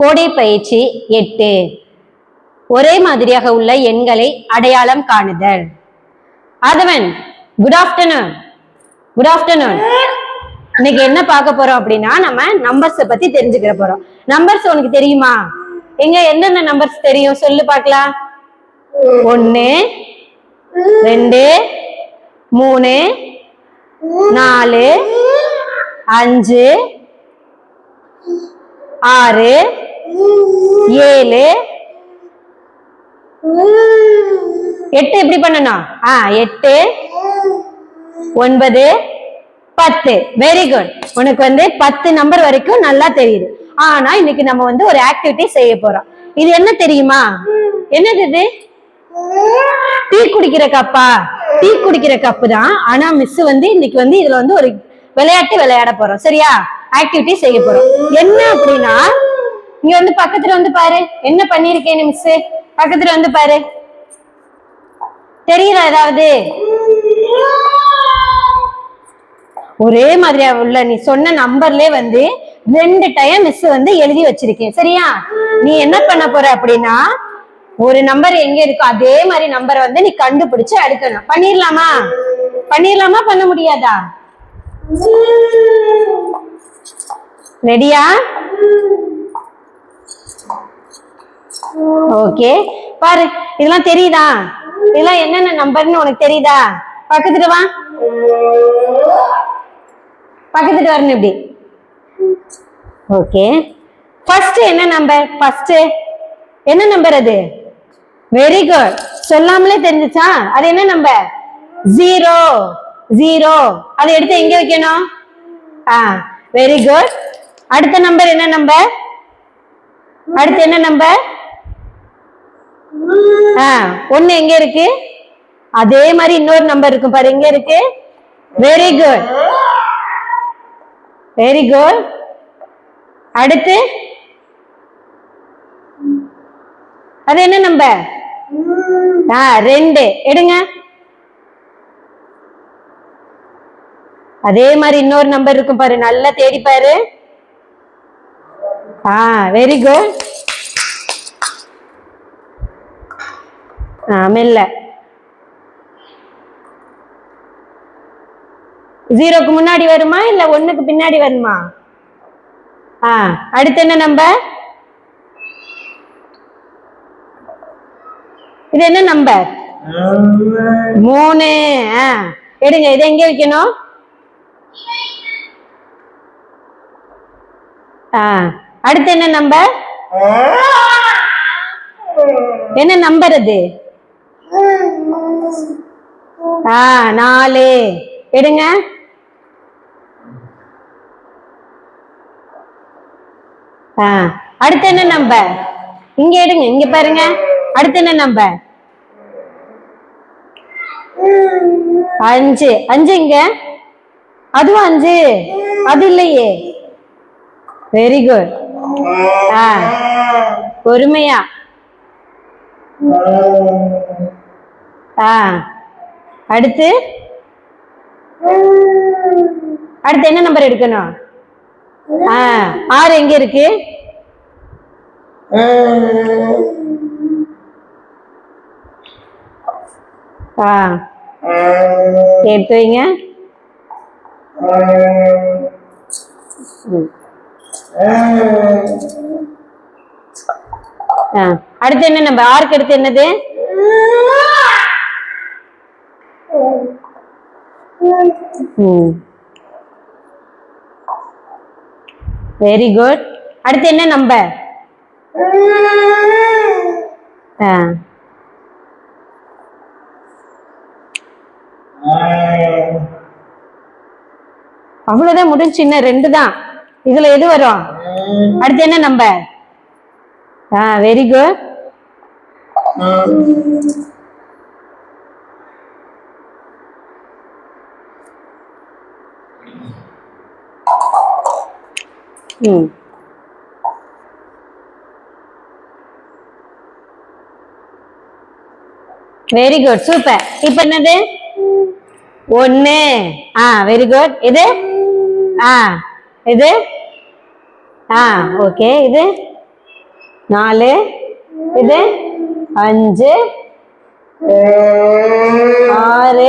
கோடை பயிற்சி 8 ஒரே மாதிரியாக உள்ள எண்களை அடையாளம் காணுதல். ஆதவன், குட் ஆஃப்டர்நூன். Good afternoon. இன்னைக்கு என்ன பார்க்க போறோம் அப்படின்னா நம்ம நம்பர்ஸ் பத்தி தெரிஞ்சுக்கிற போறோம். நம்பர்ஸ் உனக்கு தெரியுமா? எங்க எந்தெந்த நம்பர்ஸ் தெரியும் சொல்லு பார்க்கலாம். 1 2 3 4 5 6 7 8 எப்படி பண்ணணும்? 8 9 10. Very good. உனக்கு 10 நம்பர் வரைக்கும் நல்லா தெரியுது. ஆனா இன்னைக்கு நம்ம ஒரு ஆக்டிவிட்டி செய்ய போறோம். இது என்ன தெரியுமா? என்னது இது? டீ குடிக்கிற கப்பா? டீ குடிக்கிற கப்பு தான். ஆனா மிஸ் இன்னைக்கு இதுல ஒரு விளையாட்டு விளையாட போறோம். சரியா? ஆக்டிவிட்டி செய்ய போறோம். என்ன அப்படின்னா இங்க பக்கத்துல பாரு என்ன பண்ணிருக்கேன்னு. மிஸ் பக்கத்துல பாரு. தெரியல ஏதாவது? ஒரே மாதிரியா உள்ள நீ சொன்ன நம்பர்லயே 2 டைம் மிஸ் எழுதி வச்சிருக்கேன். சரியா? நீ என்ன பண்ண போற அப்படின்னா ஒரு நம்பர் எங்க இருக்கோ அதே மாதிரி நம்பரை நீ கண்டுபிடிச்சு அடுக்கணும். பண்ணிடலாமா? பண்ணிடலாமா? பண்ண முடியாதா? ரெடியா? ஓகே. பாரு, இதெல்லாம் தெரியுதா? இதெல்லாம் என்னென்ன நம்பர்னு உனக்கு தெரியுதா? பக்கத்துல வா. பக்கத்துல வரணும் இப்படி. ஓகே. ஃபர்ஸ்ட் என்ன நம்பர்? ஃபர்ஸ்ட் என்ன நம்பர் அது? Very good. சொல்லாமலே தெரிஞ்சுச்சா? அது என்ன நம்பர்? 0. 0. அதை எடுத்து எங்க வைக்கணும்? Very good. அடுத்த நம்பர் என்ன நம்பர்? அடுத்து என்ன நம்பர்? 1 எங்க இருக்கு? அதே மாதிரி இன்னொரு நம்பர் இருக்கும் பாரு. எங்க இருக்கு? Very good. Very good. அடுத்து அது என்ன நம்பர்? 2. எடுங்க. அதே மாதிரி இன்னொரு நம்பர் இருக்கும் பாரு. நல்லா தேடி பாரு. Very good. மெல்ல. 0க்கு முன்னாடி வருமா இல்ல 1க்கு பின்னாடி வருமா? அடுத்து என்ன நம்பர்? இது என்ன நம்பர்? 3. எடுங்க. இதை எங்க வைக்கணும்? அடுத்து என்ன நம்பர்? என்ன நம்பர் அது? 4. எடுங்க. அடுத்து என்ன நம்பர்? இங்க எடுங்க. இங்க பாருங்க. அடுத்து என்ன நம்பர்? 5. 5 இங்க. அதுவும் 5. அது இல்லையே. Very good. பொறுமையா. அடுத்து அடுத்து என்ன நம்பர் எடுக்கணும்? 6 எங்க இருக்கு? எடுத்து வைங்க. அடுத்து என்ன நம்பர்? 6க்கு அடுத்து என்னது? Very good. அடுத்து என்ன நம்பர்? அவ்வளவுதான் முடிஞ்சு. இன்னும் 2 தான். இதுல எது வரும்? அடுத்து என்ன number? Very good. Very good. Super. இப்ப என்னது? 1. Very good. இது இது ஓகே. இது 4 இது 5 6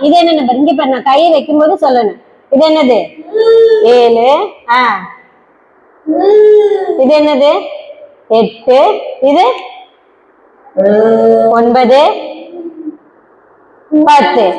இது என்ன நம்பர் இங்க பாரு நான் கையை வைக்கும் போது சொல்லணும் இது என்னது 7 இது என்னது 8 இது 9 10